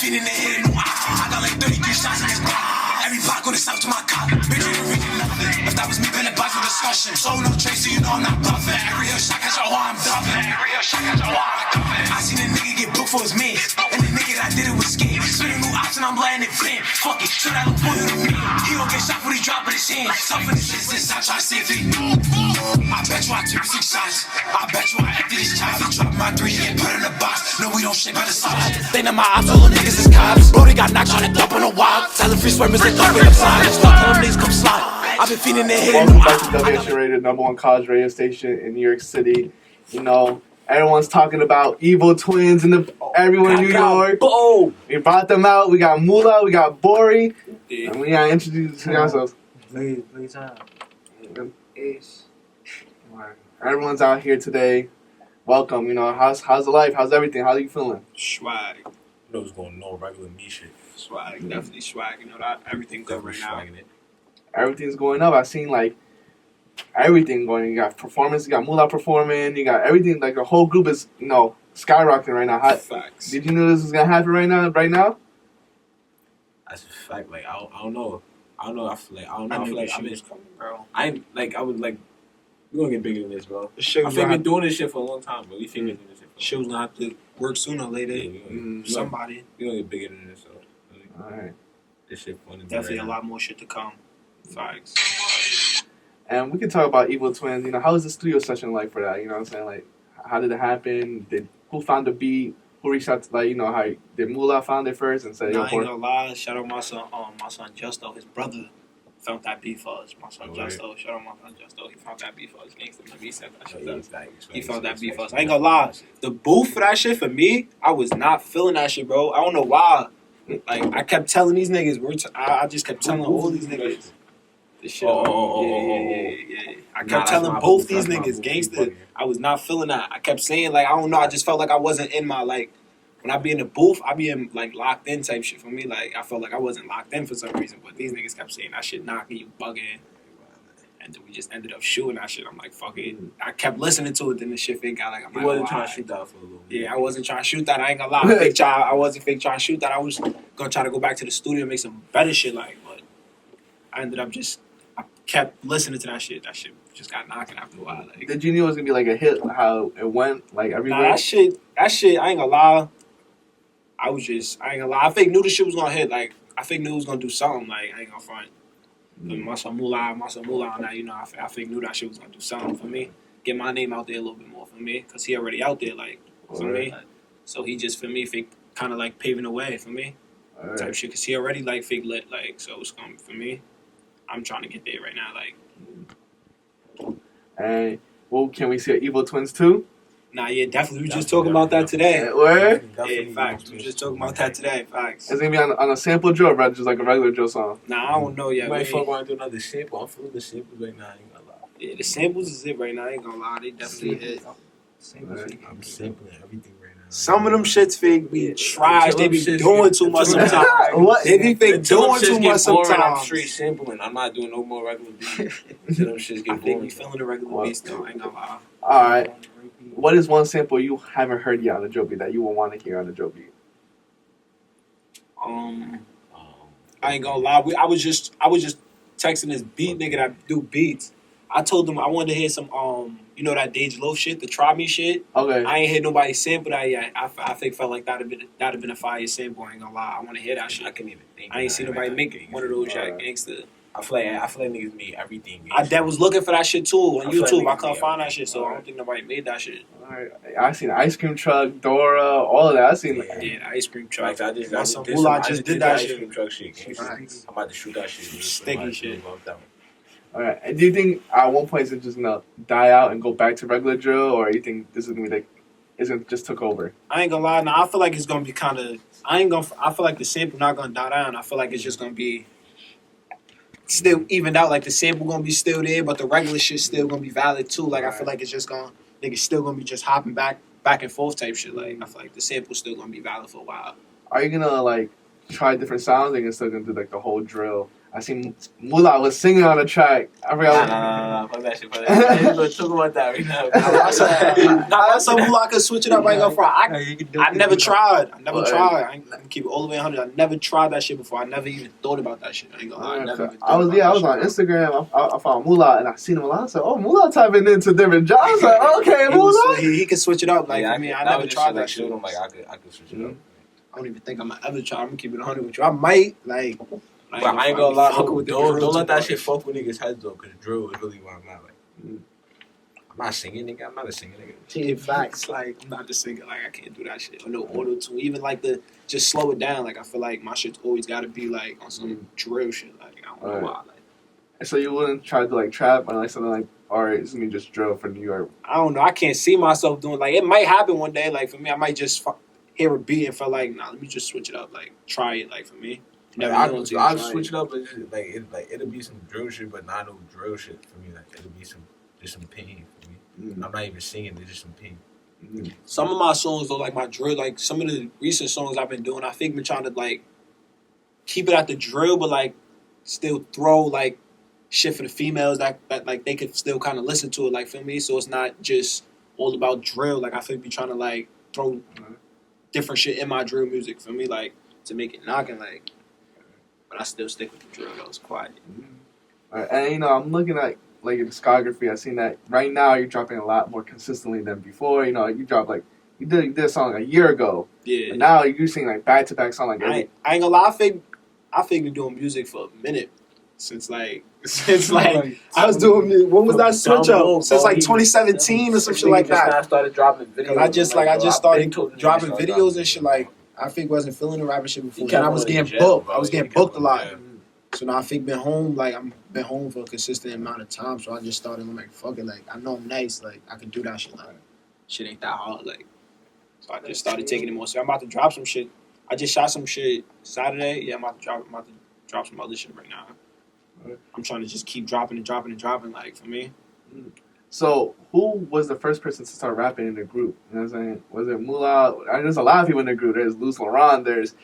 feeding the hit in the I got like 33 shots in this block. Every block go to south to my cop. Bitch, you ain't reading nothing. If that was me, been a box for discussion. So no trace, so you know I'm not bluffing. Every shot catch a whore, I'm dumping. I seen a nigga get booked for his man. And the nigga that did it was scared. Spinning new option, I'm letting it bend. Fuck it, show that little boy to me. He gon' get shot when he dropping his hand. Tough in the shit since I try to see if he I bet you I took 6 shots. I bet you I empty this child. He dropped my 3 and put in a box. No, we don't shake by the side. They know my ops, all them niggas is cops. Brody got knocked on and dump on the wild. Tell the free swervers they dump in the side. Stop telling niggas come slide. I've been feeding their head. Welcome back to WSJU Radio, #1 college radio station in New York City. You know, everyone's talking about evil twins and everyone in New York. We brought them out. We got Mula, we got Bory, and we gotta introduce ourselves. Everyone's out here today. Welcome. You know, how's the life? How's everything? How are you feeling? Swag. You know what's going on, regular me shit. Swag, definitely swag. You know that everything good right now. It. Everything's going up. I've seen like everything going. You got performance. You got Mula performing. You got everything. Like the whole group is skyrocketing right now. Facts. Did you know this was gonna happen right now? Right now? That's a fact. Like I don't know. I feel like I knew this shit was coming, bro. I would like. We're gonna get bigger than this, bro. The shit I was think gonna we've been doing this shit for a long time, but we think we're doing this shit. shit was gonna have to work sooner or later. Somebody. We're gonna get bigger than this, so. Alright. This shit fun. Definitely a lot more shit to come. Facts. And we can talk about Evil Twins. You know, how was the studio session like for that? You know what I'm saying? Like, how did it happen? Who found the beat? Who reached out to, like, you know, how did Mula found it first and said, I ain't gonna lie. Shout out my son Justo, his brother. Found that beat for us. My son Justo. Shout out my son Justo. He found that beat for us. Gangsta. He said that shit. He found that beat for us. I ain't gonna lie. The booth for that shit for me, I was not feeling that shit, bro. I don't know why. Like, I kept telling these niggas. I just kept telling all these niggas. This shit. Yeah. I kept telling both these niggas, Gangsta. I was not feeling that. I kept saying, like, I don't know. I just felt like I wasn't in my, like, when I be in the booth, I be in, like, locked in type shit for me. Like, I felt like I wasn't locked in for some reason. But these niggas kept saying, that shit knocking, you bugging. And then we just ended up shooting that shit. I'm like, fuck it. I kept listening to it. Then the shit got like, I'm like, wasn't trying to shoot that for a little bit. Yeah, I wasn't trying to shoot that. I ain't gonna lie. I wasn't fake trying to shoot that. I was gonna try to go back to the studio and make some better shit. Like, but I ended up I kept listening to that shit. That shit just got knocking after a while. Like, did you know it was gonna be like a hit? How it went like everywhere? Nah, that shit. I ain't gonna lie. I ain't gonna lie. I fake knew the shit was gonna hit. Like, I fake knew it was gonna do something. Like, I ain't gonna front. My son Mula on that, you know, I fake knew that shit was gonna do something for me. Get my name out there a little bit more for me, cause he already out there, like, for me. So he just, for me, fake kind of like paving the way for me, type shit. Cause he already like fake lit, like, so it's going for me. I'm trying to get there right now, like. And well, can we see Evil Twins 2? Nah, yeah, definitely. We just talking about that today. Where? Yeah, facts. We just talking about that today. Facts. It's gonna be on a sample drill, or just like a regular drill song? Nah, I don't know yet. You might fuck around and do another sample. I'm feeling the samples right now. I ain't gonna lie. Yeah, the samples is it right now. I ain't gonna lie. They definitely hit. I'm sampling everything right now. Some of them shits fake be trash. They be doing too much sometimes. What? They be fake doing too much sometimes. I'm straight sampling. I'm not doing no more regular beats. Until them shits get I think boring. we feeling the regular beats though. I ain't gonna lie. All right. What is one sample you haven't heard yet on the drill beat that you will want to hear on the drill beat? I ain't gonna lie. I was just texting this beat nigga that do beats. I told him I wanted to hear some you know that Dage Loaf shit, the Try Me shit. Okay. I ain't heard nobody sample that yet. I think felt like that'd have been a fire sample. I ain't gonna lie. I want to hear that shit. I couldn't even think. I ain't seen nobody make one of those yet, gangsta. I feel like niggas made everything. I was looking for that shit too on YouTube. I like couldn't find that shit, so I don't think nobody made that shit. All right. I seen Ice Cream Truck, Dora, all of that. I seen Yeah, the ice cream truck. Like, I just did that ice shit. cream truck shit. I'm about to shoot that shit. Sticky shit. All right. And do you think at one point it's just gonna die out and go back to regular drill, or you think this is gonna be like, it just took over? I ain't gonna lie. Now I feel like it's gonna be kind of. I feel like the sample not gonna die down. I feel like it's just gonna be still evened out. Like the sample gonna be still there, but the regular shit still gonna be valid too. Like I feel like it's just gonna niggas still gonna be just hopping back and forth type shit. Like I feel like the sample's still gonna be valid for a while. Are you gonna like try different sounds, and you're still gonna do like the whole drill I seen Mula was singing on the track. I forgot. Nah. Fuck that shit. We're gonna talk about that right now. I said Mula could switch it up. I ain't gonna fry. I never tried. I ain't gonna keep it all the way 100. I never tried that shit before. I never even thought about that shit. I ain't gonna lie. I was on Instagram. I found Mula and I seen him a lot. I said, "Oh, Mula tapping into different jobs." I was like, "Okay, Mula." He can switch it up. Like I never tried that shit. shit. Like I could switch it up. I don't even think I'm gonna ever try. I'm gonna keep it 100 with you. I might like. But I ain't gonna lie, don't let that shit fuck with niggas' heads though, cause drill is really where I'm at. Like, I'm not singing, nigga. I'm not a singer, nigga. In facts, like I'm not just singing. Like I can't do that shit. Or no auto tune. Even like the just slow it down. Like I feel like my shit's always got to be like on some drill shit. Like I don't know why. Like, so you wouldn't try to like trap or like something like, all right, it's me just drill for New York. I don't know. I can't see myself doing like it might happen one day. Like for me, I might just hear a beat and feel like, nah, let me just switch it up. Like try it. Like for me. I'll switch it up, but it'll be some drill shit, but not no drill shit for me. Like it'll be just some pain for me. I'm not even singing; it's just some pain. Some of my songs though, like my drill, like some of the recent songs I've been doing, I think been trying to like keep it at the drill, but like still throw like shit for the females that like they could still kind of listen to it. Like feel me, so it's not just all about drill. Like I feel be trying to like throw different shit in my drill music for me, like to make it knocking like. But I still stick with the drill. That was quiet. And I'm looking at like your discography. I seen that right now you're dropping a lot more consistently than before. You dropped like you did a song a year ago. Yeah. But now you're singing like back to back song like. I ain't gonna lie. I think been doing music for a minute since like I was doing. When was that switch up? Since like 2017 or some shit like that. I started dropping videos. I just started dropping videos and shit like. I think wasn't feeling the rapping shit before. And I was getting booked. I was getting booked a lot. So now I think been home. Like I'm been home for a consistent amount of time. So I just started like fuck it. Like I know I'm nice. Like I can do that shit. Like shit ain't that hard. Like so I just started taking it more. So I'm about to drop some shit. I just shot some shit Saturday. Yeah, I'm about to drop some other shit right now. I'm trying to just keep dropping and dropping and dropping. Like for me. So, who was the first person to start rapping in the group? You know what I'm saying? Was it Mula? There's a lot of people in the group. There's Luce Laurent. There's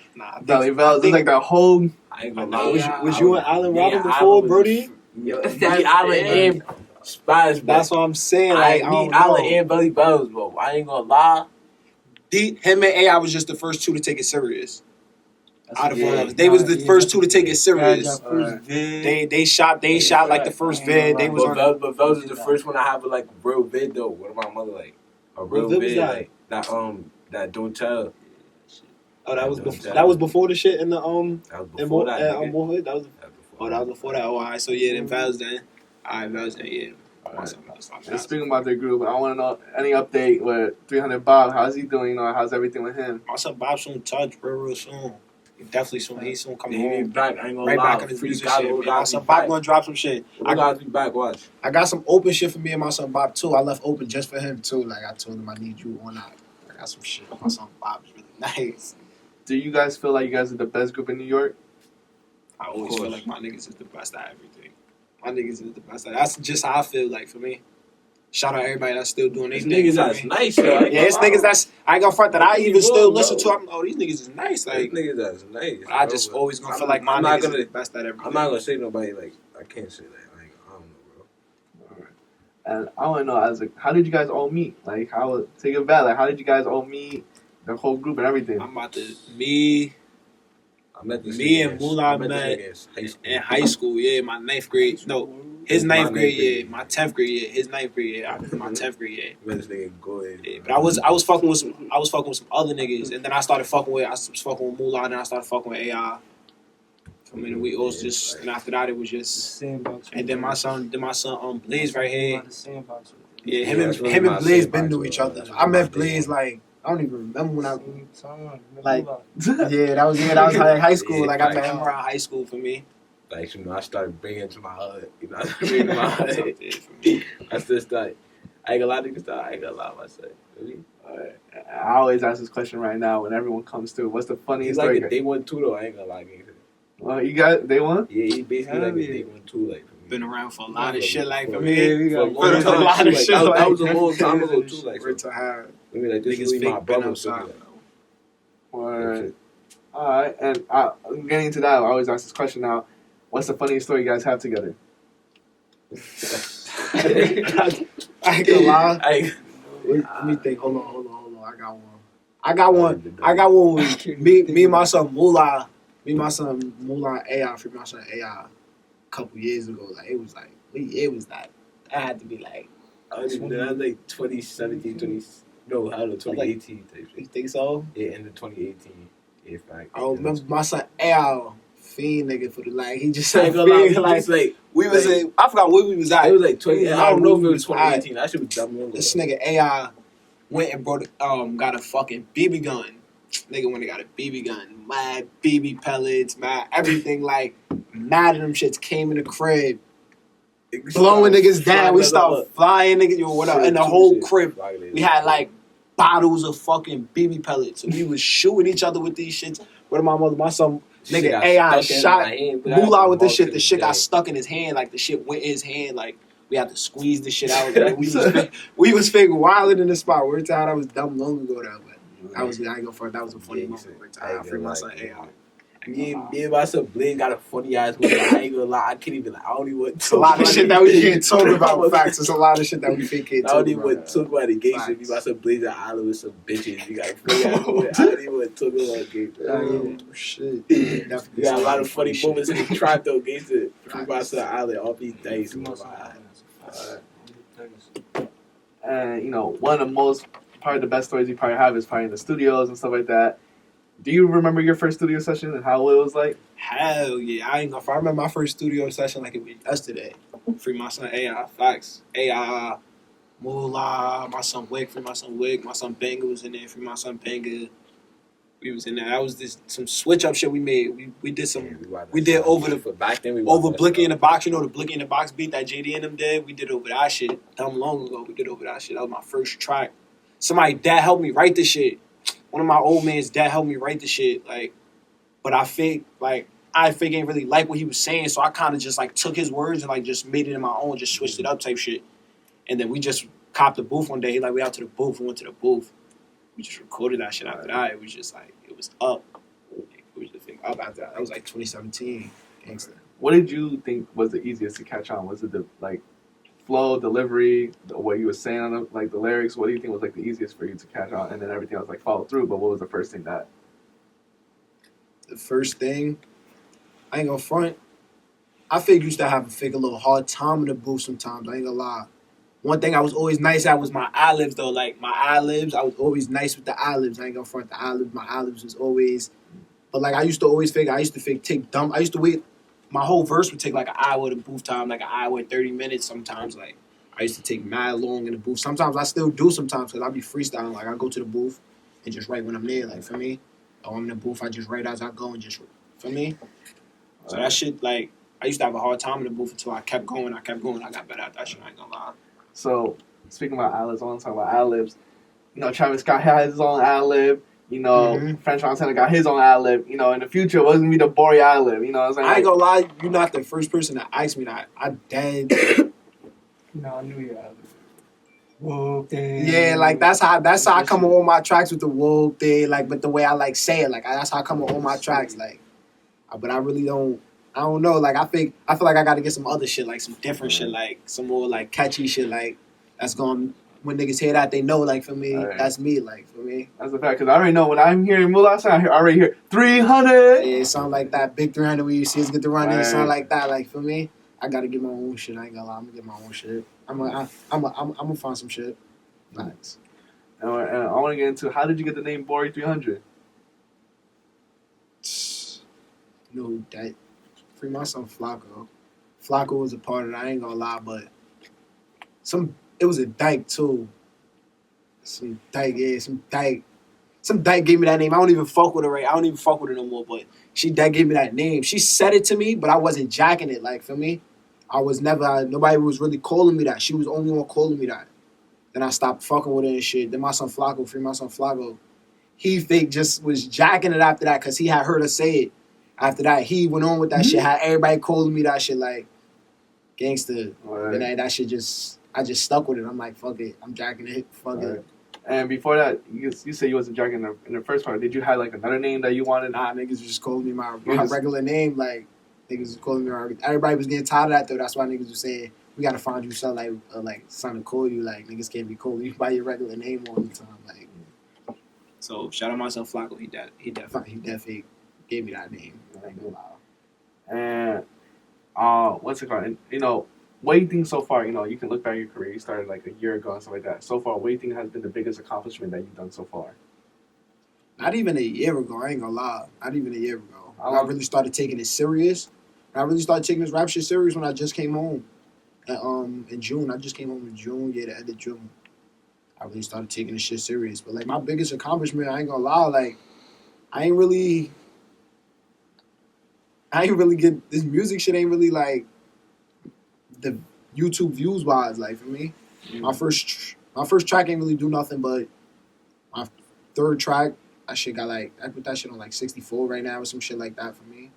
Deli Vels. There's like the whole. I ain't gonna lie. Was you and Allen rapping before, Brody? Allen and Spies. That's what I'm saying. Like, I mean, Allen and Belly Bells, bro. I ain't gonna lie. Him and AI was just the first two to take it serious. Out of all of us, they was the first two to take it serious. They shot like the first vid. They was on. But Vels is the first one I have a like real vid though. What about my mother like a real vid like that don't tell. Oh, that was before. That was before the shit in the That was before that. That was before that. Oh, alright. So yeah, them Vels then. Alright, Vels then. Yeah. And speaking about their group, I want to know any update with 300 Bob. How's he doing? How's everything with him? My son Bob soon touch real soon. Definitely soon. He's soon coming home. Back. I ain't gonna right lie. back in his music shit. My son Bob gonna drop some shit. I gotta be back. Watch. I got some open shit for me and my son Bob too. I left open just for him too. Like I told him I need you on that. I got some shit. My son Bob is really nice. Do you guys feel like you guys are the best group in New York? I always feel like my niggas is the best at everything. My niggas is the best at that's just how I feel like for me. Shout out everybody that's still doing these niggas that's nice. Yeah, it's niggas that's I ain't gonna front that I even still listen to. I'm, these niggas is nice. Like niggas that's nice. I just always gonna feel like my niggas is the best at everything. I'm not gonna say nobody like I can't say that. Like I don't know, bro. Alright. And I want to know how did you guys all meet? Like how take it back. Like how did you guys all meet? The whole group and everything. I'm about to me and Mula met in high school. Yeah, my 9th grade. No. His 9th grade year, my 10th grade year, his 9th grade year, my 10th grade year. Yeah, but I was fucking with some other niggas, and then I was fucking with Mula, and then I started fucking with AI. I mean, we all just, and after that it was just, and then my son Blaze right here. Yeah, him and Blaze been to each other. I met Blaze like I don't even remember when I like that was like high school. Like I met him around high school for me. Like, I started bringing it to my hood. I still started. I ain't gonna lie, niggas. I ain't gonna lie myself. Really? I always ask this question right now when everyone comes through. What's the funniest story? He's like a day one too, though. I ain't gonna lie, niggas. Well, you got day one? Yeah, he basically like a day one too, like. Been around for a lot of shit, like for me. Yeah, we got a lot of shit. That was a long time ago too, like. I mean, like this is really my brother. Alright, and I'm getting into that. I always ask this question now. What's the funniest story you guys have together? I ain't gonna lie. Let me think. Hold on. I got one with me and my son Mula. Me and my son Mula and AI, for my son AI, a couple years ago. Like it was like I had to be like. I was like 2017, 2018 type shit. You think so? Yeah, in the 2018. Yeah, fact. I remember my son AI, fiend nigga for the like. He just I said ain't gonna lie, like we was in. I forgot where we was at. It was like 20. I don't know if it was 2018. Right. That shit was dumb long ago. This nigga AI went and got a fucking BB gun. Nigga went and got a BB gun. Mad BB pellets, mad everything like mad of them shits came in the crib. Blowing niggas down. We start flying niggas, yo, whatever. And the whole crib, we had like bottles of fucking BB pellets. So we was shooting each other with these shits. What my son, nigga AI shot Mula with this shit. The shit got stuck in his hand. Like the shit went in his hand. Like we had to squeeze the shit out. Like, we was fake wilding in the spot. We're tired. I was dumb long ago though, but I ain't go for it. That was a funny moment. I free my son AI. Me and my son Blaine got a funny ass one. I ain't gonna lie, I can't even. I don't even want to It's a lot of shit that we can't talk about. Facts. It's a lot of shit that we can't talk about. I don't even want to talk about the gay shit. Me and my son Blaine at island with some bitches. You got a funny ass one. I don't even want to talk about gay. Oh shit! We got a lot of funny moments in the trap though. Gangster. Free my son island. All these days. And you know, one of the most probably the best stories you probably have is probably in the studios and stuff like that. Do you remember your first studio session and how it was like? Hell yeah. I remember my first studio session like it was yesterday. Free my son AI. Facts. AI, Mula, my son Wick. Free my son Wick. My son Banger was in there. Free my son Banger. We was in there. That was some switch up shit we made. We did some. We did over the back then. Over Blicky in the Box. You know the Blicky in the Box beat that JD and them did. We did over that shit. Dumb long ago. We did over that shit. That was my first track. Somebody dad helped me write this shit. One of my old man's dad helped me write the shit, like, but I ain't really like what he was saying, so I kind of just like took his words and like just made it in my own, just switched it up type shit. And then we just copped the booth one day. Like we out to the booth, we went to the booth. We just recorded that shit after that. It was just like it was up. It was just up after that. That was like 2017. Gangsta. What did you think was the easiest to catch on? Was it the like flow, delivery, what you were saying on the, like the lyrics? What do you think was like the easiest for you to catch on, and then everything else like follow through? But what was the first thing that? The first thing, I ain't gonna front. I used to have a little hard time in the booth sometimes. I ain't gonna lie. One thing I was always nice at was my ad-libs though. Like my ad-libs, I was always nice with the ad-libs. I ain't gonna front the ad-libs. My ad-libs was always, but like I used to take dumb. I used to wait. My whole verse would take like an hour to booth time, like an hour and 30 minutes sometimes. Like, I used to take mad long in the booth. Sometimes I still do sometimes because I be freestyling. Like, I go to the booth and just write when I'm there, like, for me. Or I'm in the booth, I just write as I go and just, for me. So that shit, like, I used to have a hard time in the booth until I kept going. I got better at that shit, I ain't gonna lie. So, speaking about ad-libs, I want to talk about ad-libs. You know, Travis Scott has his own ad-lib. You know, French Montana got his own ad-lib. You know, in the future, it wasn't going to be the bory ad-lib. You know what I'm saying? I ain't gonna lie, you're not the first person that asked me that. I dead. No, I knew you had whoa thing. Yeah, like that's how I come on all my tracks with the whoa thing. Like, but the way I like say it, like that's how I come on all my tracks. Like, but I really don't. I don't know. Like, I feel like I got to get some other shit, like some different shit, like some more like catchy shit, like that's going. When niggas hear that, they know, like, for me, that's me, like, for me. That's a fact, because I already know when I'm hearing Mula, I already hear 300. Yeah, it sound like that big 300 when you see us get the run, it sound like that. Like, for me, I got to get my own shit. I ain't gonna lie, I'm gonna get my own shit. I'm gonna find some shit. Nice. And I want to get into, how did you get the name Bory 300? No, that, free my son Flacco. Flacco was a part of it, I ain't gonna lie, but it was a dyke too. Some dyke gave me that name. I don't even fuck with her right. I don't even fuck with her no more, but that gave me that name. She said it to me, but I wasn't jacking it, like, for me. I was never, nobody was really calling me that. She was the only one calling me that. Then I stopped fucking with her and shit. Then my son Flacco, he fake just was jacking it after that because he had heard her say it. After that, he went on with that shit. Had everybody calling me that shit like gangster. And that shit I just stuck with it. I'm like, fuck it. I'm jacking it. Fuck it. And before that, you said you wasn't jacking in the first part. Did you have like another name that you wanted? Nah, niggas just called me my regular name. Like, Niggas was calling me R. Everybody was getting tired of that though. That's why niggas was saying we gotta find you something something to call you. Like niggas can't be called you by your regular name all the time. Like So shout out my son Flacco. He definitely gave me that name. I ain't gonna lie. And what's it called? And, you know, what do you think so far? You know, you can look back at your career. You started like a year ago and stuff like that. So far, what do you think has been the biggest accomplishment that you've done so far? Not even a year ago. I ain't gonna lie. Not even a year ago. I really started taking it serious. I really started taking this rap shit serious when I just came home. In June. I just came home in June. Yeah, the end of June. I really started taking this shit serious. But like my biggest accomplishment, I ain't gonna lie. Like I ain't really get this music shit. Ain't really like the YouTube views wise. Like for me, my first track ain't really do nothing. But my third track, that shit got like I put that shit on like 64 right now or some shit like that for me.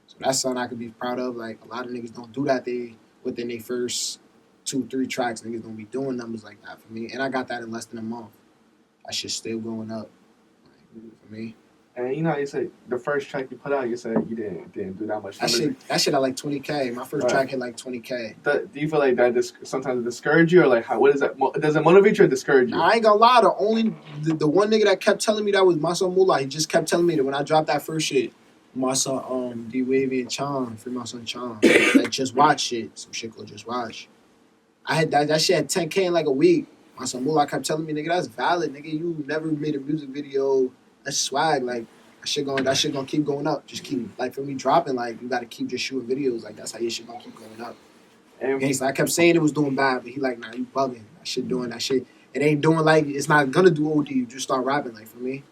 So that's something I could be proud of. Like a lot of niggas don't do that. They within their first 2-3 tracks, niggas don't be doing numbers like that for me. And I got that in less than a month. That shit's still going up like, for me. And you know, you said the first track you put out, you said you didn't do that much. That shit at like 20K. My first track hit like 20K. Do you feel like that sometimes discourage you, or like what is that? Does it motivate you or discourage you? Nah, I ain't gonna lie. The one nigga that kept telling me that was my son Mula. He just kept telling me that when I dropped that first shit, my son D-Wavy and Chon, free my son Chon, like Just Watch shit, some shit called Just Watch. I had that shit had 10K in like a week. My son Mula kept telling me, nigga, that's valid, nigga. You never made a music video. That's swag. Like that shit gonna keep going up. Just keep like for me dropping. Like you gotta keep just shooting videos. Like that's how your shit gonna keep going up. And so I kept saying it was doing bad, but he like, nah, you bugging. That shit doing that shit. It ain't doing like it's not gonna do OD. You just start rapping. Like for me,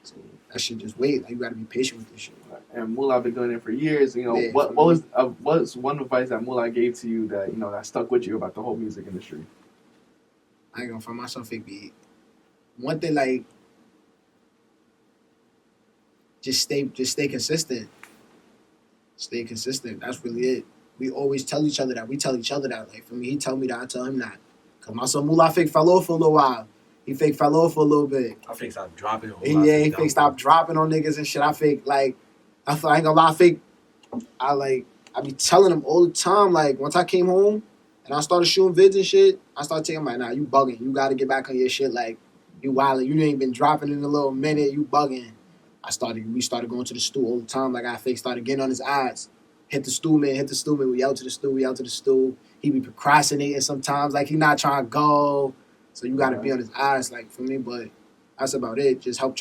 so that shit just wait. Like you gotta be patient with this shit. And Mula been doing it for years. You know, Yeah, what was one advice that Mula gave to you that you know that stuck with you about the whole music industry? I ain't gonna find myself fake beat. One thing, like, just stay consistent. Stay consistent. That's really it. We always tell each other that. We tell each other that. Like for me, he tell me that. I tell him that. Cause my son Mula fake fell off for a little while. He fake fell off for a little bit. I fake stopped dropping. He fake stopped dropping on niggas and shit. I fake like. I ain't gonna lie. I be telling him all the time. Like once I came home. And I started shooting vids and shit. I started taking like, nah, you bugging. You got to get back on your shit. Like, you wildin'. You ain't been dropping in a little minute. You bugging. We started going to the stool all the time. Like, I fake started getting on his ass. Hit the stool, man. We out to the stool. He be procrastinating sometimes. Like, he not trying to go. So you got to be on his ass, like, for me. But that's about it. Just help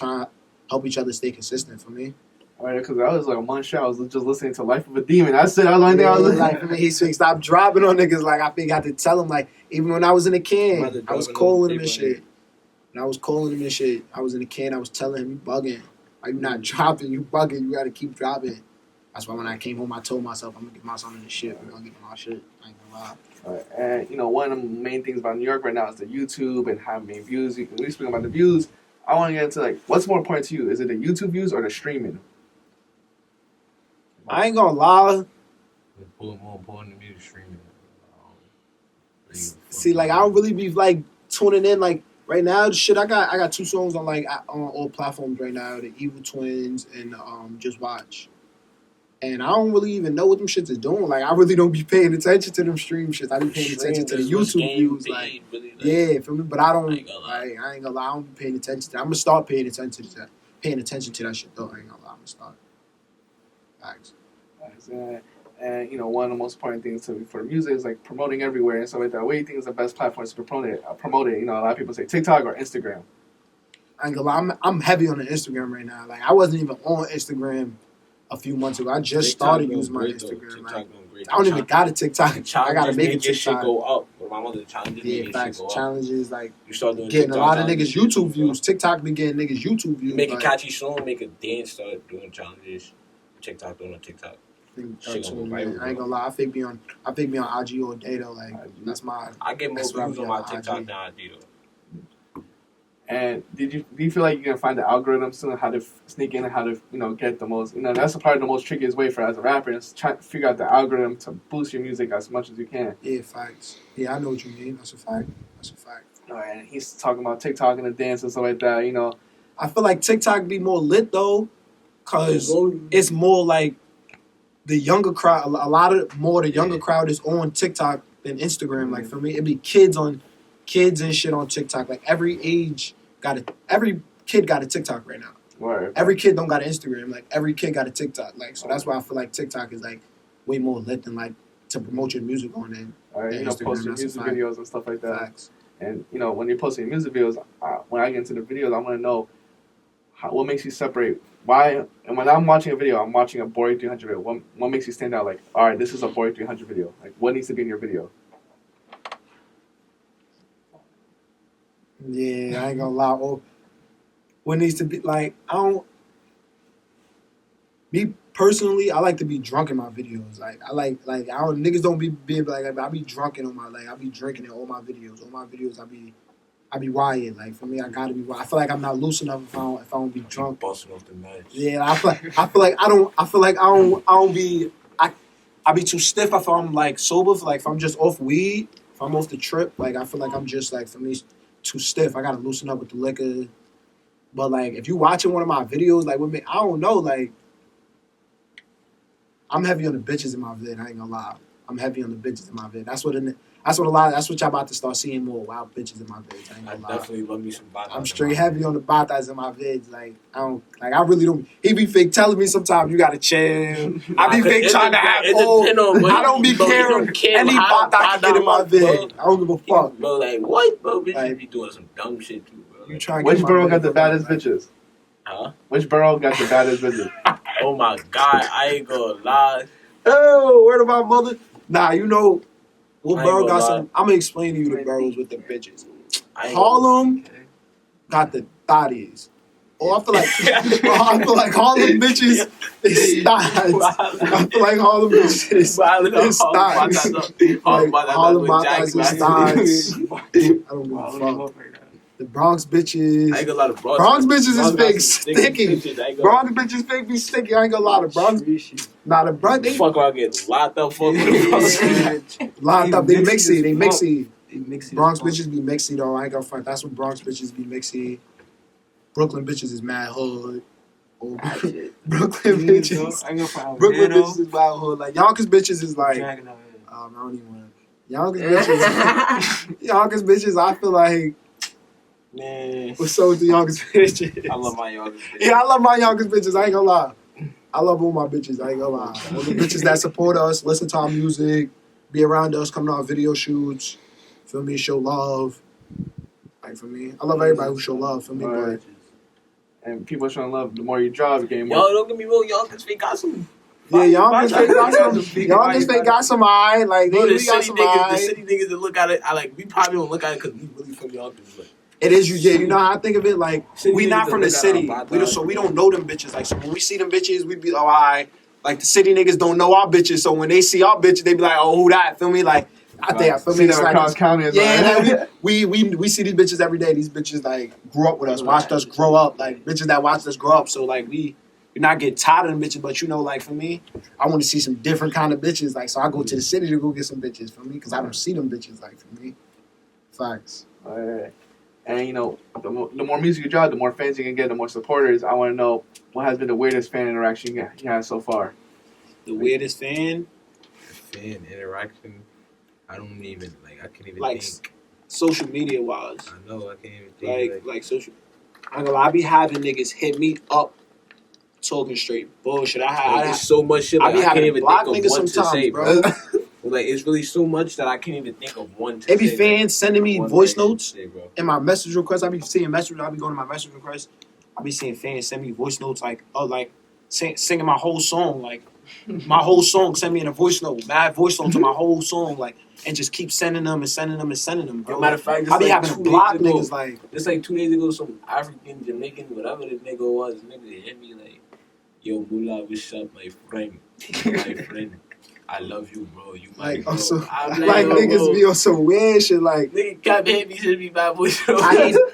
each other stay consistent for me. Right, because I was like one show, I was just listening to Life of a Demon. That's it. I was like, he stopped dropping on niggas. Like I think I had to tell him. Like even when I was in the can, I was calling him and shit. I was in the can. I was telling him, "You bugging. Like you not dropping. You bugging. You got to keep dropping." That's why when I came home, I told myself, "I'm gonna get my son in the shit. I'm gonna get my shit." I ain't gonna lie. Right. And you know, one of the main things about New York right now is the YouTube and how many views. When we speak about the views, I want to get into like what's more important to you? Is it the YouTube views or the streaming? I ain't gonna lie. More important to me is streaming. See, like I don't really be like tuning in. Like right now, shit, I got 2 songs on like on all platforms right now: the Evil Twins and Just Watch. And I don't really even know what them shits is doing. Like I really don't be paying attention to them stream shits. I be paying attention to the YouTube views. Like yeah, for me. But I don't. I ain't gonna lie. I don't be paying attention to that. I'm gonna start paying attention to that. Shit though. I ain't gonna lie. I'm gonna start. Thanks. And you know, one of the most important things for music is like promoting everywhere and stuff like that. What do you think is the best platforms to promote it? You know, a lot of people say TikTok or Instagram. I ain't gonna lie. I'm heavy on the Instagram right now. Like I wasn't even on Instagram a few months ago. I just started using my Instagram. Like, I don't even got a TikTok. I gotta make a TikTok. Shit go up. My mother challenges. Yeah, facts. Challenges like you start doing getting TikTok a lot of niggas YouTube views. TikTok be getting niggas YouTube views. Make a catchy song, make a dance, start doing challenges. TikTok doing a TikTok. I ain't gonna lie. I think me on IG all day though. Like that's my. I get more views on my TikTok than IG though. And do you feel like you can find the algorithm soon, how to sneak in and how to get the most? You know, that's probably the most trickiest way for as a rapper is trying to figure out the algorithm to boost your music as much as you can. Yeah, facts. Yeah, I know what you mean. That's a fact. All right, and he's talking about TikTok and the dance and stuff like that. You know, I feel like TikTok be more lit though, cause it's more like the younger crowd, a lot of more the younger crowd is on TikTok than Instagram. Like for me, it'd be kids and shit on TikTok. Like every kid got a TikTok right now. Right. Every kid don't got an Instagram. Like every kid got a TikTok. Like so that's why I feel like TikTok is like way more lit than like to promote your music on it. Right, you know, post your music videos and stuff like that. Facts. And you know, when you're posting music videos, when I get into the videos, I want to know what makes you separate. Why? And when I'm watching a video, I'm watching a bory 300 video. What makes you stand out? Like, all right, this is a bory 300 video. Like, what needs to be in your video? Yeah, I ain't gonna lie. Oh, what needs to be like? Me personally, I like to be drunk in my videos. Like I like niggas don't be like I be drunken on my I be drinking in all my videos. All my videos, I be wired. Like for me, I gotta be wired. I feel like I'm not loose enough if I don't be drunk. Busting off the match. Yeah, I feel like I be too stiff if I'm like sober. For, like if I'm just off weed, if I'm off the trip, like I feel like I'm just like for me too stiff. I gotta loosen up with the liquor. But like if you watching one of my videos, like with me, I don't know, like I'm heavy on the bitches in my vid. I ain't gonna lie. I'm heavy on the bitches in my vid. That's what y'all about to start seeing more wild bitches in my vids. I ain't gonna lie. Definitely love me some batas. I'm straight heavy on the batas in my vids. Like I really don't. He be fake telling me sometimes you gotta chill. I be fake trying to act old. I don't be caring any bata I can get in my vid. I don't give a fuck. Bro, like what, bro? Bitches be doing some dumb shit too, bro. You trying Which borough got the baddest bitches? Huh? Which borough got the baddest bitches? Oh my God, I ain't gonna lie. Oh, word of my mother. Nah, you know what I ain't borough gonna got lie. some. I'm gonna explain to you the boroughs with the bitches. I ain't Harlem got the thotties. Oh, I feel like Harlem bitches is thotties. I feel like Harlem bitches is thotties. Like Harlem batas is thotties. I don't give a fuck. The Bronx bitches. I ain't gonna lie, the Bronx bitches is fake sticky. sticky. Bronx bitches fake be sticky. I ain't gonna lie. The Bronx, nah, the Bronx they Fuck around getting locked up for locked up. They mixy. They mixy. Bronx bitches be mixy though. I ain't gonna front. That's what Bronx bitches be mixy. Brooklyn bitches is mad hood. Oh, Brooklyn bitches. Brooklyn bitches is mad hood. Like Yonkers bitches is like. I don't even want. Yonkers bitches. Yonkers bitches. I feel like. Man. What's up with the Yonkers bitches? I love my Yonkers bitches. Yeah, I love my Yonkers bitches. I ain't gonna lie. I love all my bitches. I ain't gonna lie. All the bitches that support us, listen to our music, be around us, come to our video shoots, feel me, show love. Like for me, I love everybody who show love. For me, Right. And people showing love. The more you drive, you get more. Yo, don't get me wrong, Yonkers fake got some. yeah, Yonkers fake got some. Yonkers fake got some eye. Like Bro, they the got city some niggas, the eye. city niggas that look at it, we probably don't look at it because we really from Yonkers, but. It is you, yeah. You know how I think of it? Like, City we not niggas from the look at city. our We don't know them bitches. Like, so when we see them bitches, we be, oh, all right. Like, the city niggas don't know our bitches. So when they see our bitches, they be like, oh, who that? Feel me? Like, I think, feel me? See It's them like, across county. yeah, like, we see these bitches every day. These bitches, like, grew up with us, watched us grow up. Like, bitches that watched us grow up. So, like, we not get tired of them bitches. But, you know, like, for me, I want to see some different kind of bitches. Like, so I go to the city to go get some bitches, for me, because I don't see them bitches, like, for me. Facts. Right. And you know, the more music you drop, the more fans you can get, the more supporters. I want to know what has been the weirdest fan interaction you had so far. The weirdest fan? Fan interaction. I don't even I can't even Like, think. social media wise. I know I can't even think. Like social. I ain't gonna lie, I be having niggas hit me up talking straight bullshit. There's so much shit. I be I can't having even block think of niggas what to sometimes, say, bro. Like it's really so much that I can't even think of one to It be say. fans sending me One voice thing to notes say, bro. in my message requests. I be seeing message. I be going to my message requests. I be seeing fans send me voice notes like, oh, like singing my whole song, like my whole song. Send me in a voice note, mad voice note to my whole song, like, and just keep sending them and sending them and sending them. Bro. Matter of fact, I be like having to block niggas like. It's like 2 days ago, some African, Jamaican, whatever the nigga was, nigga hit me like, yo, Mula, what's up, my friend? My friend. I love you, bro. You my Like, bro. also, I'm like yo, niggas bro. be on some weird shit. Like, Nigga kept hitting me, send me bad boy.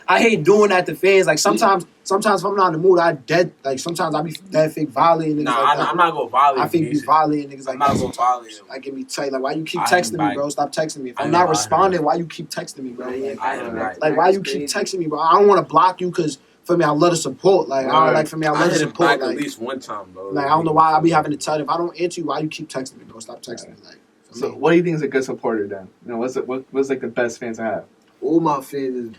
I hate doing that to fans. Like sometimes if I'm not in the mood, I dead. Like sometimes I be dead fake violating niggas. Nah, like that. I'm not gonna violate. I think be violating niggas like I'm not that. gonna violate them. Like get me tight. Like why you keep I texting me, ain't bro? Stop texting me. If I I'm ain't not gonna lie. responding, why you keep texting me, bro? I ain't right. Like why you keep texting me, bro? I don't want to block you because for me, I love the support. Like, I like, for me, I love the hit him support. back Like, at least one time, bro. like, I don't know why I be having to tell. If I don't answer you, why you keep texting me, bro? Stop texting me. Like, so what do you think is a good supporter then? You know, what's like the best fans to have? All my fans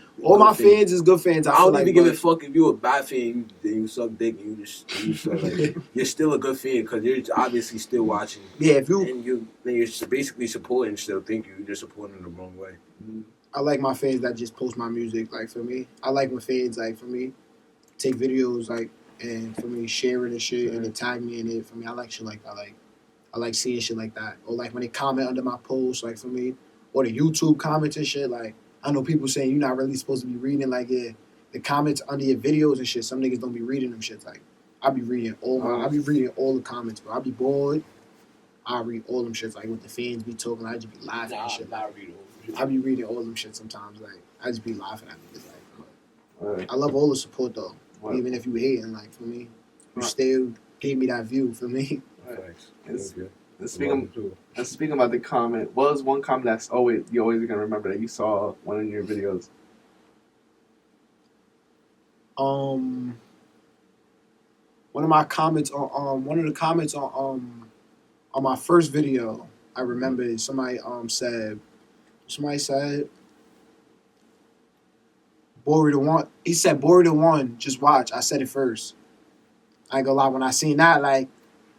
is good fans. I don't even give a fuck if you a bad fan, you suck dick, and you suck like you're still a good fan because you're obviously still watching. Yeah, if you and you're basically supporting, still think you're just supporting in the wrong way. I like my fans that just post my music. Like for me, I like when fans like for me take videos like and for me share it and shit and then tag me in it. For me, I like shit like that. Like I like seeing shit like that, or like when they comment under my posts. Like for me, or the YouTube comments and shit. Like I know people saying you're not really supposed to be reading. Like yeah, the comments under your videos and shit. Some niggas don't be reading them shits. Like I be reading all the comments, bro. I be bored. I read all them shits. Like what the fans be talking. I just be laughing and shit. I be reading all them shit sometimes. Like I just be laughing at niggas. Like I love all the support though. Even if you hating, like for me, you still gave me that view for me. Speaking about the comment, what was one comment that's you always gonna remember that you saw one of your videos? One of the comments on my first video, I remember somebody said bory the one. He said bory the one, just watch. I said it first. I ain't gonna lie, when I seen that, like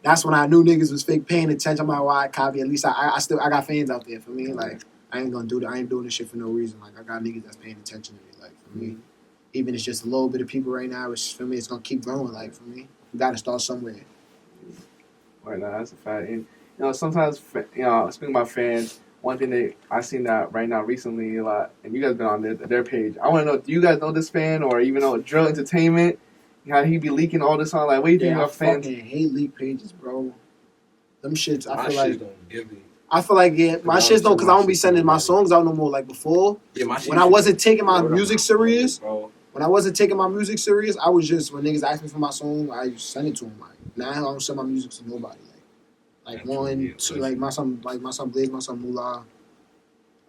that's when I knew niggas was fake paying attention. I'm like, why copy? At least I got fans out there for me. Like I ain't gonna do that. I ain't doing this shit for no reason. Like I got niggas that's paying attention to me. Like for me, even if it's just a little bit of people right now, it's for me. It's gonna keep growing. Like for me, you gotta start somewhere. Right now, that's a fact. And sometimes speaking about fans, one thing I seen that right now recently a lot, and you guys been on their page. I want to know, do you guys know this fan or even know Drill Entertainment? How he be leaking all this on? Like, what do you think about fans? I fucking hate leak pages, bro. Them shits, I feel like. Don't give me. I feel like my shits don't, because I don't be sending my songs out no more. Like before, when I wasn't taking my music serious, I was just, when niggas ask me for my song, I just send it to them. Like now I don't send my music to nobody. Like one, two, like my son Blaze, my son Mula,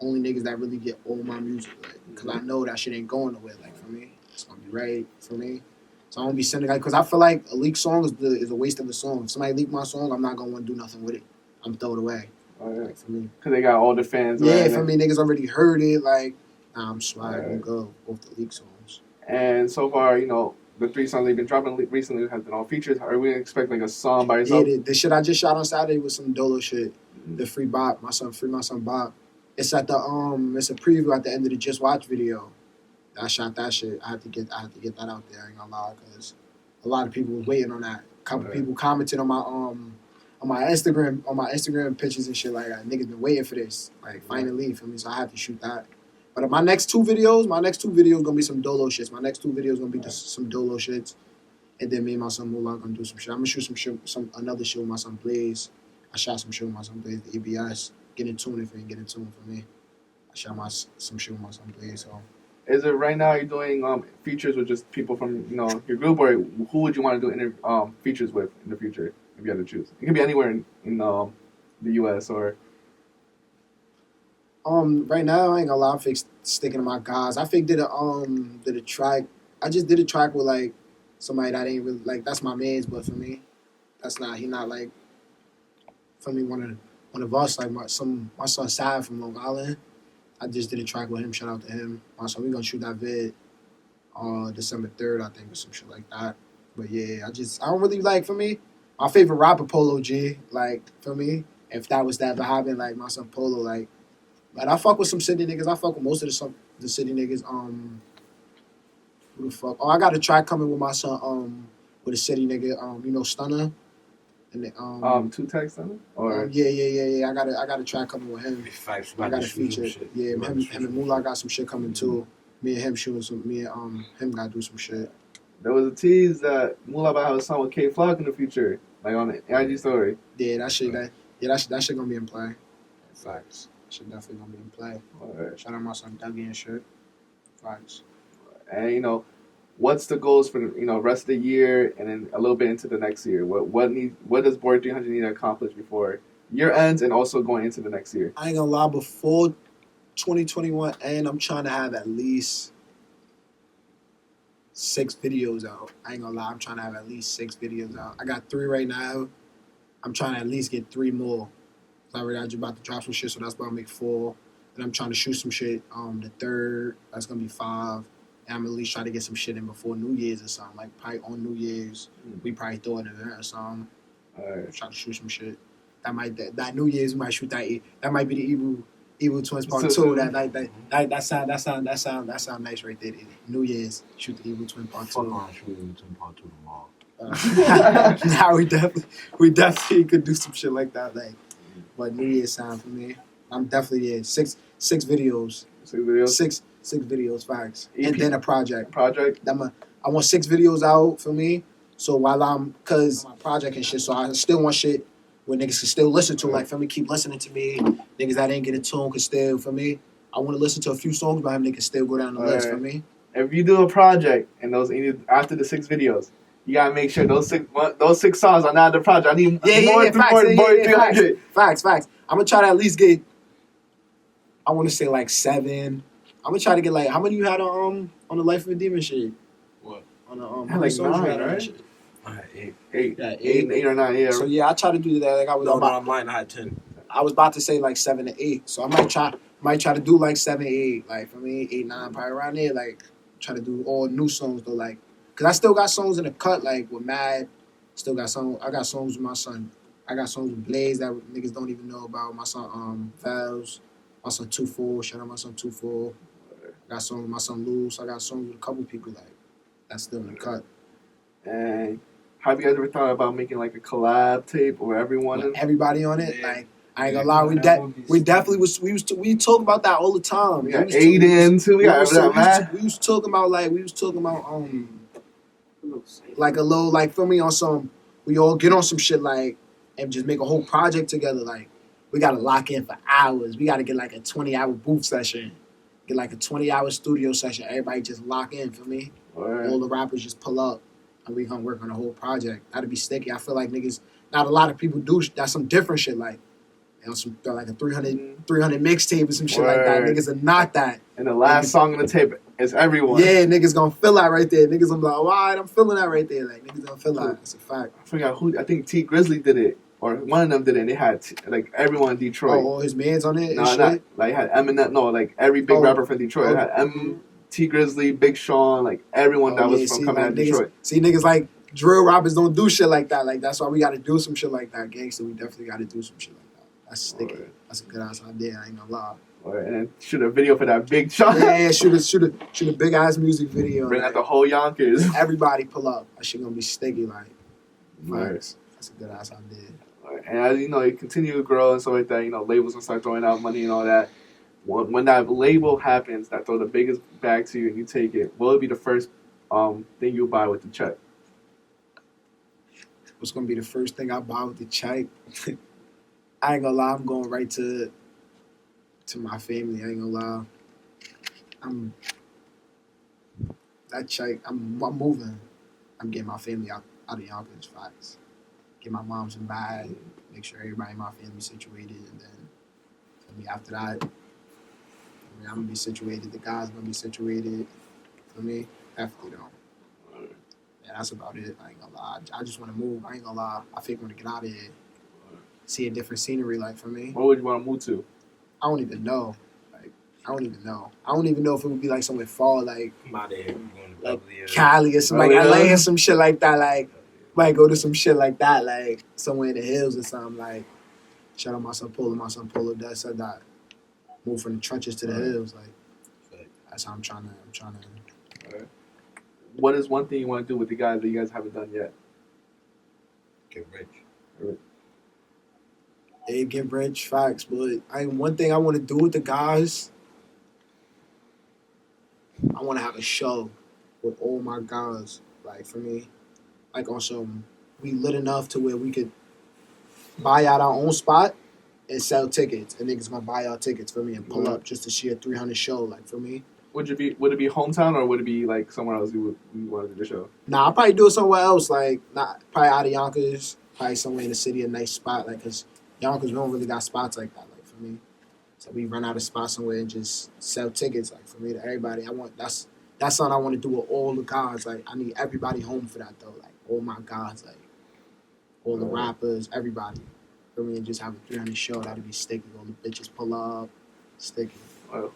only niggas that really get all my music, like, because I know that shit ain't going nowhere. Like for me, it's gonna be right for me. So I don't be sending, because I feel like a leaked song is a waste of a song. If somebody leak my song, I'm not gonna want to do nothing with it. I'm throw it away. Like for me, because they got all the fans. Yeah, for me, niggas already heard it. Like I'm swag and go off the leak songs. And so far, the 3 songs they've been dropping recently has been all features. Are we expecting like a song by yourself? Yeah, the shit I just shot on Saturday was some Dolo shit. The free my son Bob. It's at it's a preview at the end of the Just Watch video. I shot that shit. I had to get that out there. I ain't gonna lie, because a lot of people was waiting on that. A couple people commented on my Instagram pictures and shit like that. Niggas been waiting for this. Like finally for me, so I had to shoot that. But my next two videos gonna be some Dolo shits. My next 2 videos gonna be just some Dolo shits, and then me and my son Mula gonna do some shit. I'm gonna shoot another shit with my son Blaze. I shot some shit with my son Blaze, the EBS. Get in tune if you ain't get in tune for me. I shot some shit with my son Blaze. So. Is it right now you're doing features with just people from your group, or who would you want to do features with in the future if you had to choose? It can be anywhere in the U.S. or. Right now I ain't gonna lie, I'm sticking to my guys. I did a track. I just did a track with like somebody that ain't really like, that's my man's, but for me, he not like, for me one of us, like my son Sad from Long Island. I just did a track with him. Shout out to him. So we gonna shoot that vid December 3rd, I think, or some shit like that. But yeah, I don't really like, for me, my favorite rapper Polo G. Like for me, if that was that behind, like my son Polo, like I fuck with some city niggas. I fuck with most of the city niggas. Who the fuck? Oh, I got a track coming with my son with a city nigga. Stunner. And 2 Tech Stunner? Or yeah. I got a track coming with him. I got a feature. Yeah, him and Mula got some shit coming too. Me and him shooting some. Me and him gotta do some shit. There was a tease that Mula about to have a song with K Flock in the future, like on the IG story. Yeah, that shit gonna be in play. Facts. Shit definitely gonna be in play. Right. Shout out my son Dougie and shit. Facts. And what's the goals for rest of the year and then a little bit into the next year? What does Board 300 need to accomplish before year ends and also going into the next year? I ain't gonna lie, before 2021 and I'm trying to have at least 6 videos out. I ain't gonna lie, I'm trying to have at least 6 videos out. I got 3 right now. I'm trying to at least get 3 more. I already just about to drop some shit, so that's about to make 4. And I'm trying to shoot some shit. The 3rd, that's gonna be 5. And I'm at least trying to get some shit in before New Year's or something. Like probably on New Year's, we probably throw an event or something. Try to shoot some shit. That New Year's we might shoot that. That might be the Evil Twins Part 2. That sound nice right there. New Year's shoot the Evil Twin Part 2. Fuck on shoot Evil Twin Part 2 tomorrow. Now we definitely could do some shit like that. Like, but New Year's sound for me. I'm definitely 6 videos. 6 videos. 6 videos, facts. EP. And then a project. I want 6 videos out for me. So while cause my project and shit, so I still want shit where niggas can still listen to. Like, for me, keep listening to me. Niggas that ain't get a tune can still, for me. I want to listen to a few songs by him. They can still go down the list for me. If you do a project and after the 6 videos, you gotta make sure those 6 songs are not the project. I need more than 300. Facts. I'm gonna try to at least get. I want to say like 7. I'm gonna try to get like, how many you had on the Life of a Demon shit? What? On the I had like 9, right? I had 8. Yeah, 8 or 9. Yeah. So yeah, I try to do that. Like I was on mine. I had 10. I was about to say like 7 to 8. So I might try to do like 7, 8. Like for me, 8, 9, probably around there. Like try to do all new songs though. Like, cause I still got songs in the cut. Like with Mad, still got songs. I got songs with my son. I got songs with Blaze that niggas don't even know about. My son Vals, my son 2-4. Shout out my son 2-4. I got songs with my son Luz. I got songs with a couple people like that's still in the cut. And have you guys ever thought about making like a collab tape or everyone? Everybody on it, like I ain't gonna lie, we talk about that all the time. We got Aiden too. We was talking about like a little like for me on some. We all get on some shit like and just make a whole project together. Like we gotta lock in for hours. We gotta get like a 20-hour booth session. Get like a 20-hour studio session. Everybody just lock in for me. Right. All the rappers just pull up and we gonna work on the whole project. That'd be sticky. I feel like niggas, not a lot of people do. That's some different shit. Like, you know, some like a 300 mixtape or some shit like that. Niggas are not that. And the last song on the tape is everyone. Yeah, niggas gonna feel that right there. Niggas gonna be like, all right, I'm feeling that right there. Like niggas gonna feel that. That's a fact. I forgot who. I think T Grizzly did it. Or one of them did it, and they had, like, everyone in Detroit. Oh, all his mans on it? No, not, like, had Eminem, no, like, every big rapper from Detroit. It had T Grizzly, Big Sean, like, everyone that was from coming out of Detroit. See, niggas, like, drill rappers don't do shit like that. Like, that's why we gotta do some shit like that. Gangsta, we definitely gotta do some shit like that. That's sticky. Right. That's a good-ass idea, I ain't gonna lie. Right. And then shoot a video for that Big Sean. Yeah, shoot a big-ass music video. Bring out the whole Yonkers. Everybody pull up. That shit gonna be sticky, like. Nice. That's a good-ass idea. And as you know, you continue to grow and stuff like that, you know, labels will start throwing out money and all that. When that label happens, that throw the biggest bag to you and you take it, what would be the first thing you buy with the check? What's going to be the first thing I buy with the check? I ain't going to lie, I'm going right to my family. I ain't going to lie. That check, I'm moving. I'm getting my family out of Yonkers, facts. Get my mom some bag, make sure everybody in my family situated, and then after that, I'm gonna be situated. The guys gonna be situated. For me, definitely though. Yeah, that's about it. I ain't gonna lie. I just want to move. I ain't gonna lie. I think I want to get out of here, see a different scenery. Like for me, where would you want to move to? I don't even know. I don't even know. I don't even know if it would be like somewhere far, like Cali or something, like LA or some shit like that, like. Might go to some shit like that, like somewhere in the hills or something. Like, shout out my son Polo. Dad said that. Move from the trenches to the hills. Like, that's how I'm trying to. Right. What is one thing you want to do with the guys that you guys haven't done yet? Get rich. They get rich, facts. But one thing I want to do with the guys, I want to have a show with all my guys. Like for me. Like on some, we lit enough to where we could buy out our own spot and sell tickets. And niggas gonna buy our tickets for me and pull up just to see a 300 show. Like for me. Would it be hometown or would it be like somewhere else you wanted to do the show? Nah, I'll probably do it somewhere else. Like probably out of Yonkers, probably somewhere in the city, a nice spot. Like cause Yonkers we don't really got spots like that. Like for me, so we run out of spots somewhere and just sell tickets. Like for me to everybody, that's that's something I want to do with all the guys. Like, I need everybody home for that, though. Like, all my guys, like, all the rappers, everybody. For me, and just have a 300 show, that'd be sticky. All the bitches pull up, sticky.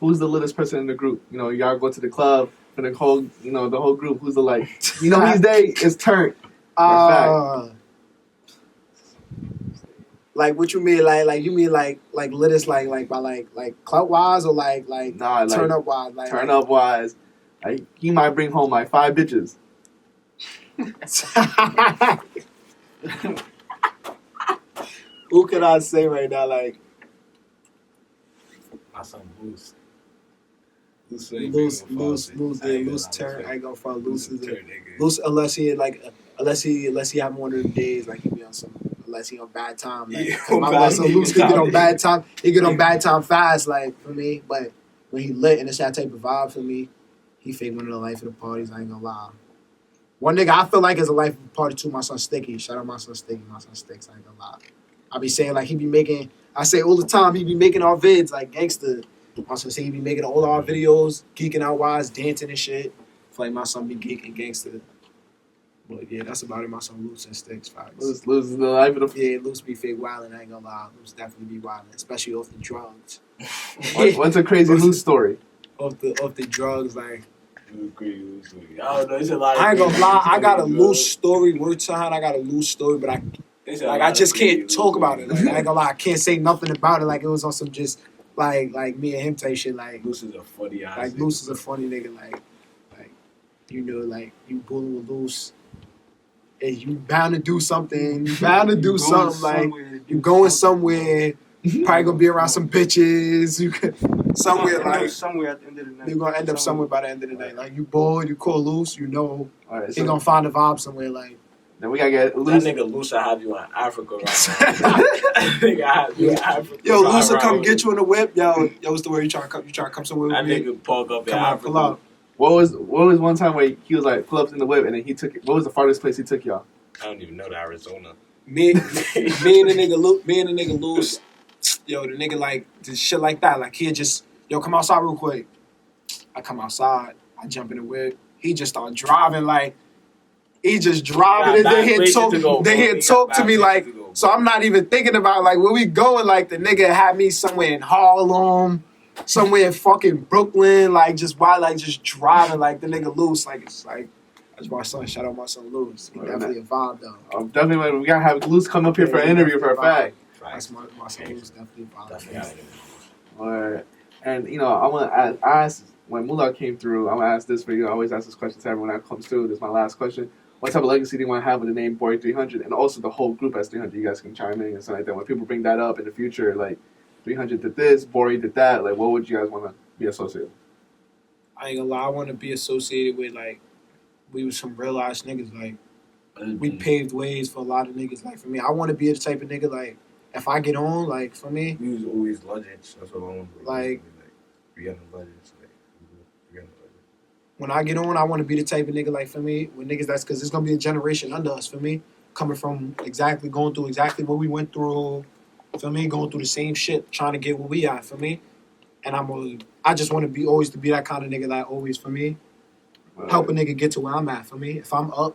Who's the littest person in the group? You know, y'all go to the club, for the whole, you know, the whole group. Who's the, like, you know, his day is turned. Like, what you mean? Like you mean like littest, like by like clout wise, or like nah, like turn up wise, turn up wise. Like, he might bring home like 5 bitches. Who can I say right now? Like, My son Loose. Loose turn. I ain't gonna fall. Loose unless he having one of them days like he be on some. Unless he on bad time, like, my boy so Loose can get on bad time. He get on bad time fast, like for me. But when he lit and it's that type of vibe for me, he fake one of the life of the parties. I ain't gonna lie. One nigga I feel like is a life of the party too. My son Sticky. Shout out my son Sticky. My son Sticks. I ain't gonna lie. I be saying like he be making. I say all the time he be making our vids like gangster. My son say he be making all our videos, geeking out wise, dancing and shit. I feel like my son be geeking gangster. But yeah, that's about it. My son Loose and Sticks. Loose is the life of the... Yeah, Loose be fake wildin', I ain't gonna lie. Loose definitely be wildin', especially off the drugs. What's a crazy Loose story? Off the drugs, like... I don't know, it's a lot of... I ain't gonna lie, I got a Loose story. Word to I got a Loose story, but I just can't talk about it. Like, I ain't gonna lie, I can't say nothing about it. Like, it was on some just, like me and him type shit. Like, Loose is a funny ass. Like, Loose is a funny nigga. Like, you know, like, you bullying with Loose. And you bound to do something. You bound to do something. Like, you going somewhere. Probably gonna be around some bitches. You could somewhere like somewhere at the end of the night. You're gonna end up somewhere by the end of the night. Like, you bored, you call Loose, you know. All right, he gonna find a vibe somewhere. Like, then we gotta get Loose. That nigga Loose, I have you in Africa right now. Nigga, I have you in Africa. Yo, Loose will come get you in the whip. Yo, what's the word? You trying to come somewhere with that me? nigga park up in Come Africa. pull up. What was one time where he was like pull ups in the whip and then he took it? What was the farthest place he took y'all? I don't even know the Arizona. Me and the nigga Loose. Yo, the nigga like just shit like that. Like, he'll just, yo, come outside real quick. I come outside. I jump in the whip. He just start driving like. He just driving, and then he'd talk to me like. So I'm not even thinking about like where we going. Like, the nigga had me somewhere in Harlem, somewhere in fucking Brooklyn. Like, just driving like the nigga Loose. Like, it's like. That's my son. Shout out my son Loose. He definitely a vibe though. Definitely, we gotta have Loose come up here for an interview for a fact. That's my son Loose. Definitely a vibe. Alright. And you know, I want to ask when Mula came through. I'm gonna ask this for you. I always ask this question to everyone that comes through. This is my last question. What type of legacy do you want to have with the name Bory 300 and also the whole group as 300? You guys can chime in and something like that. When people bring that up in the future, like 300 did this, Bory did that. Like, what would you guys want to be associated with? I ain't gonna lie. I want to be associated with like. We was some real ass niggas, like, we paved ways for a lot of niggas. Like, for me, I want to be the type of nigga, like, if I get on, like, for me. We was always legends. That's what I want to be. Like, we got the legends. When I get on, I want to be the type of nigga, like, for me, with niggas that's, because there's going to be a generation under us, for me, coming from going through exactly what we went through, for me, going through the same shit, trying to get where we at, for me. And I just want to be always to be that kind of nigga, like, always, for me. Help a nigga get to where I'm at, for me. If I'm up,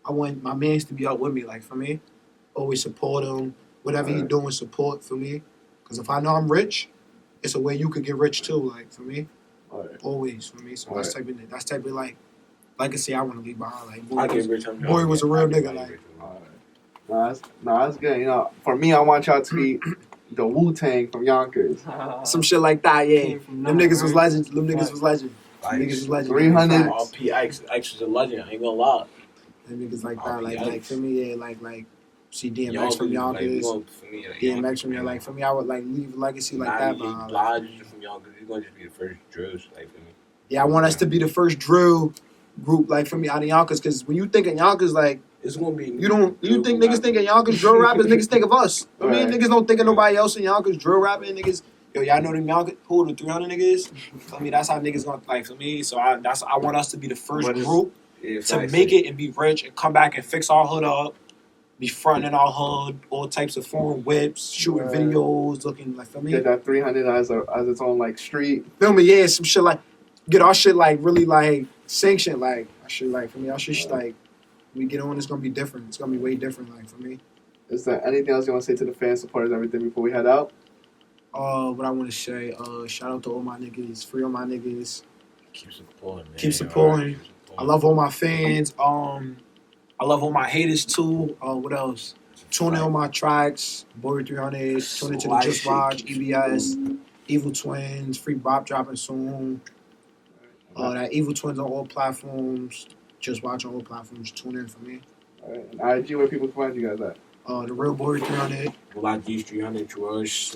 I want my mans to be up with me, like, for me. Always support him. Whatever he doing, support, for me. Because if I know I'm rich, it's a way you could get rich, too, like, for me. Always, for me. So that's type of, like I say, I want to leave behind. Like, Boy was a real nigga, like. That's good. You know, for me, I want y'all to be the Wu-Tang from Yonkers. Some shit like that, yeah. Them niggas was legends. Them niggas was legend. Niggas was legend. 300. RP X was a legend. I ain't gonna lie. Them niggas like that, like for me, yeah, like see DMX from Yonkers. DMX from Yonkers. Like, for me, I would like leave a legacy like that. Lodge from Yonkers. You're gonna just be the first drills, like, for me. Yeah, I want us to be the first drill group, like, for me, out of Yonkers, because when you think of Yonkers, like, it's gonna be. You think niggas think of Yonkers drill rappers? Niggas think of us. I mean, niggas don't think of nobody else in Yonkers drill rapping. Niggas. Yo, y'all know them Yonkers, who the 300 niggas? I mean, that's how niggas gonna, like, for me. So I want us to be the first group to make it and be rich and come back and fix our hood up, be fronting our hood, all types of foreign whips, shooting videos, looking like, for me. Get that 300 as its own like street. Feel me? Yeah, some shit like. get our shit like really like sanctioned. Like I should like for me, I should like we get on. It's gonna be different. It's gonna be way different. Like for me. Is there anything else you want to say to the fans, supporters, everything before we head out? What I want to say, shout out to all my niggas, free all my niggas. Keep supporting, man. Keep supporting. I love all my fans. I love all my haters too. What else? Tune in on my tracks. Bory 300. Tune into the Just Watch, EBS, Evil Twins, Free Bop dropping soon. That Evil Twins on all platforms. Just Watch on all platforms. Tune in for me. All right. And IG, where people can find you guys at? The Real Bory 300. Mula Gzz 300 George /.